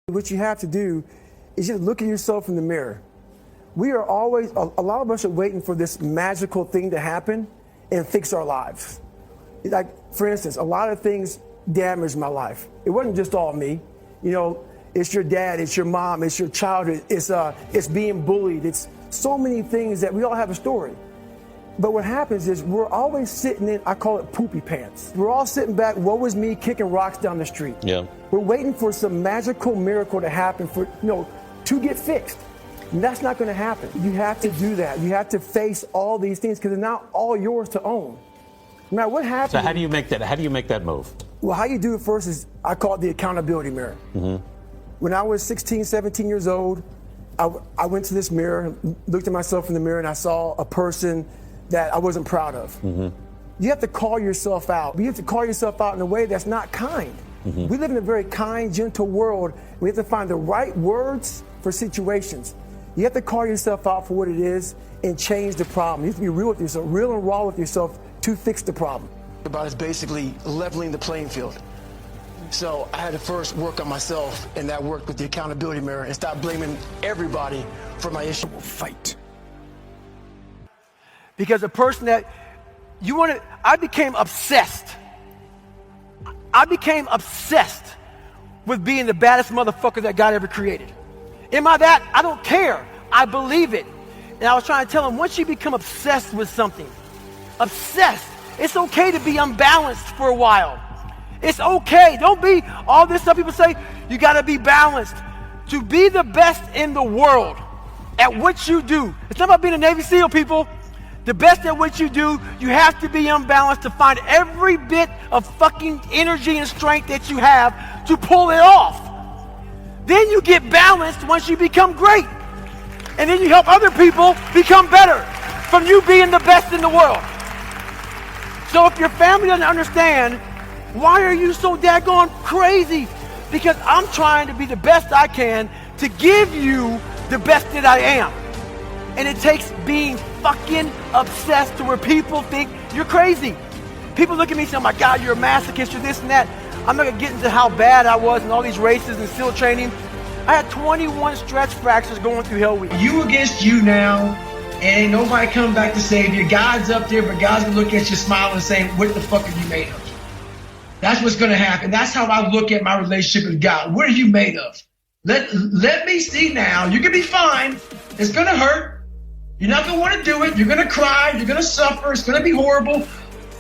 What you have to do is just look at yourself in the mirror. We are always, a lot of us are waiting for this magical thing to happen and fix our lives. Like, for instance, a lot of things damaged my life. It wasn't just all me. You know, it's your dad, it's your mom, it's your childhood, it's being bullied. It's so many things that we all have a story. But what happens is we're always sitting in, I call it poopy pants. We're all sitting back, woe was me, kicking rocks down the street. Yeah. We're waiting for some magical miracle to happen to get fixed. And that's not going to happen. You have to do that. You have to face all these things because they're not all yours to own. Now, what happens? So how do you make that? How do you make that move? Well, how you do it first is, I call it the accountability mirror. Mm-hmm. When I was 16, 17 years old, I went to this mirror, looked at myself in the mirror, and I saw a person that I wasn't proud of. Mm-hmm. You have to call yourself out. You have to call yourself out in a way that's not kind. Mm-hmm. We live in a very kind, gentle world. We have to find the right words for situations. You have to call yourself out for what it is and change the problem. You have to be real with yourself, real and raw with yourself to fix the problem. About is basically leveling the playing field. So I had to first work on myself, and that worked with the accountability mirror, and stop blaming everybody for my issue. Fight. Because a person that I became obsessed. I became obsessed with being the baddest motherfucker that God ever created. Am I that? I don't care. I believe it. And I was trying to tell him, once you become obsessed with something, obsessed, it's okay to be unbalanced for a while. It's okay. Don't be all this stuff people say, you got to be balanced. To be the best in the world at what you do. It's not about being a Navy SEAL, people. The best at what you do, you have to be unbalanced to find every bit of fucking energy and strength that you have to pull it off. Then you get balanced once you become great. And then you help other people become better from you being the best in the world. So if your family doesn't understand, why are you so daggone crazy? Because I'm trying to be the best I can to give you the best that I am. And it takes being fucking obsessed to where people think you're crazy. People look at me and say, oh my God, you're a masochist, you're this and that. I'm not gonna get into how bad I was in all these races and SEAL training. I had 21 stretch fractures going through Hell Week. You against you now, and ain't nobody coming back to save you. God's up there, but God's gonna look at you smiling and saying, what the fuck are you made of? That's what's gonna happen. That's how I look at my relationship with God. What are you made of? Let me see now. You're gonna be fine. It's gonna hurt. You're not gonna want to do it. You're gonna cry. You're gonna suffer. It's gonna be horrible.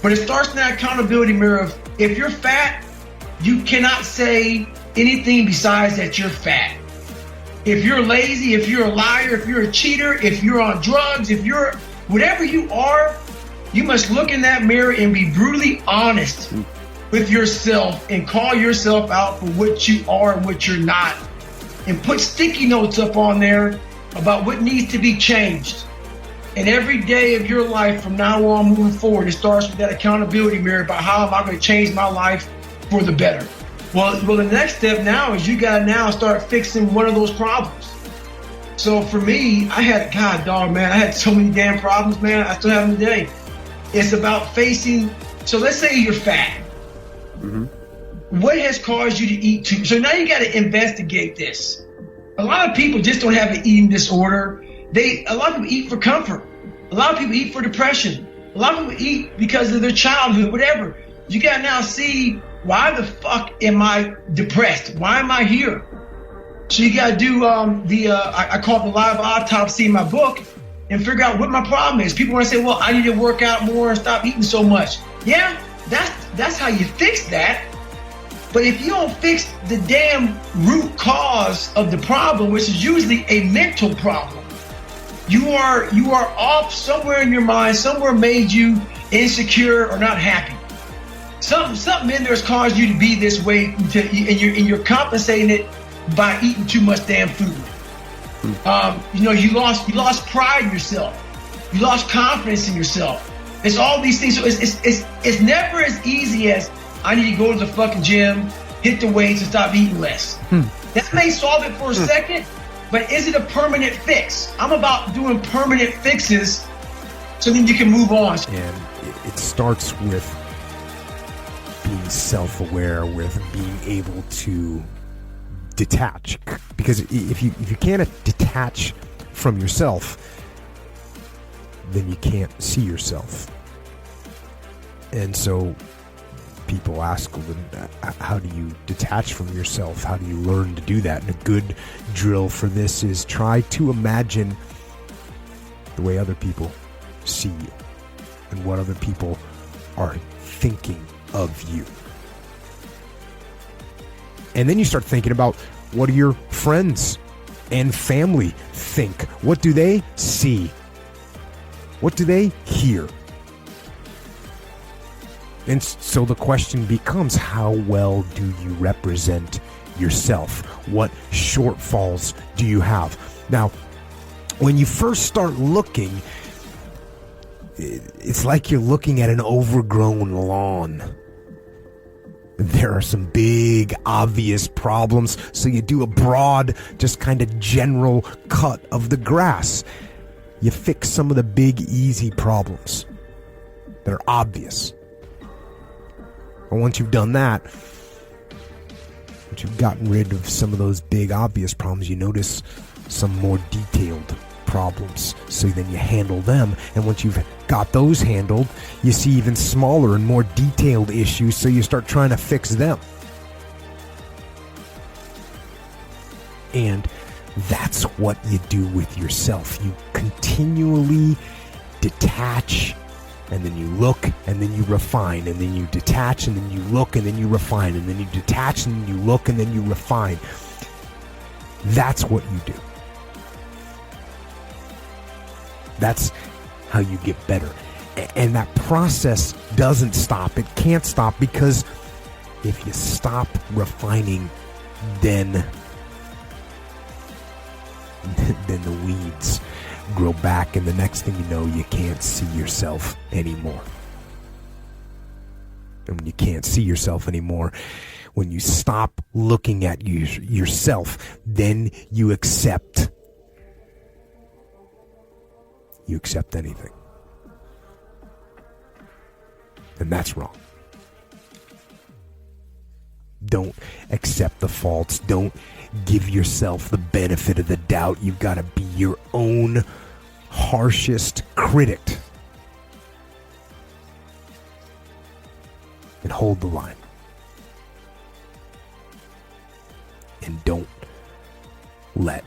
But it starts in that accountability mirror of, if you're fat, you cannot say anything besides that you're fat. If you're lazy, if you're a liar, if you're a cheater, if you're on drugs, if you're whatever you are, you must look in that mirror and be brutally honest with yourself and call yourself out for what you are and what you're not. And put sticky notes up on there about what needs to be changed. And every day of your life from now on moving forward, it starts with that accountability mirror about how am I going to change my life for the better. Well, the next step now is you got to now start fixing one of those problems. So for me, I had so many damn problems, man. I still have them today. It's about facing, so let's say you're fat. Mm-hmm. What has caused you to eat too? So now you got to investigate this. A lot of people just don't have an eating disorder. A lot of people eat for comfort. A lot of people eat for depression. A lot of people eat because of their childhood, whatever. You got to now see, why the fuck am I depressed? Why am I here? So you got to do I call it the live autopsy in my book and figure out what my problem is. People want to say, well, I need to work out more and stop eating so much. Yeah, that's how you fix that. But if you don't fix the damn root cause of the problem, which is usually a mental problem, you are off somewhere in your mind. Somewhere made you insecure or not happy. Something in there has caused you to be this way, and you're compensating it by eating too much damn food. You lost pride in yourself. You lost confidence in yourself. It's all these things. So it's never as easy as, I need to go to the fucking gym, hit the weights, and stop eating less. That may solve it for a second, but is it a permanent fix? I'm about doing permanent fixes so then you can move on. And it starts with being self-aware, with being able to detach, because if you can't detach from yourself, then you can't see yourself. And so people ask, well, then, how do you detach from yourself? How do you learn to do that? And a good drill for this is try to imagine the way other people see you and what other people are thinking of you. And then you start thinking about, what do your friends and family think? What do they see? What do they hear? And so the question becomes, how well do you represent yourself? What shortfalls do you have? Now, when you first start looking, it's like you're looking at an overgrown lawn. There are some big, obvious problems, so you do a broad, just kind of general cut of the grass. You fix some of the big, easy problems that are obvious. And once you've done that, once you've gotten rid of some of those big, obvious problems, you notice some more detailed problems. So then you handle them. And once you've got those handled, you see even smaller and more detailed issues, so you start trying to fix them. And that's what you do with yourself. You continually detach, and then you look, and then you refine, and then you detach, and then you look, and then you refine, and then you detach, and then you look, and then you refine. That's what you do. That's how you get better. And that process doesn't stop. It can't stop, because if you stop refining, then the weeds grow back, and the next thing you know, you can't see yourself anymore. And when you can't see yourself anymore, when you stop looking at yourself, then you accept anything. And that's wrong. Don't accept the faults. Don't give yourself the benefit of the doubt. You've got to be your own harshest critic. And hold the line. And don't let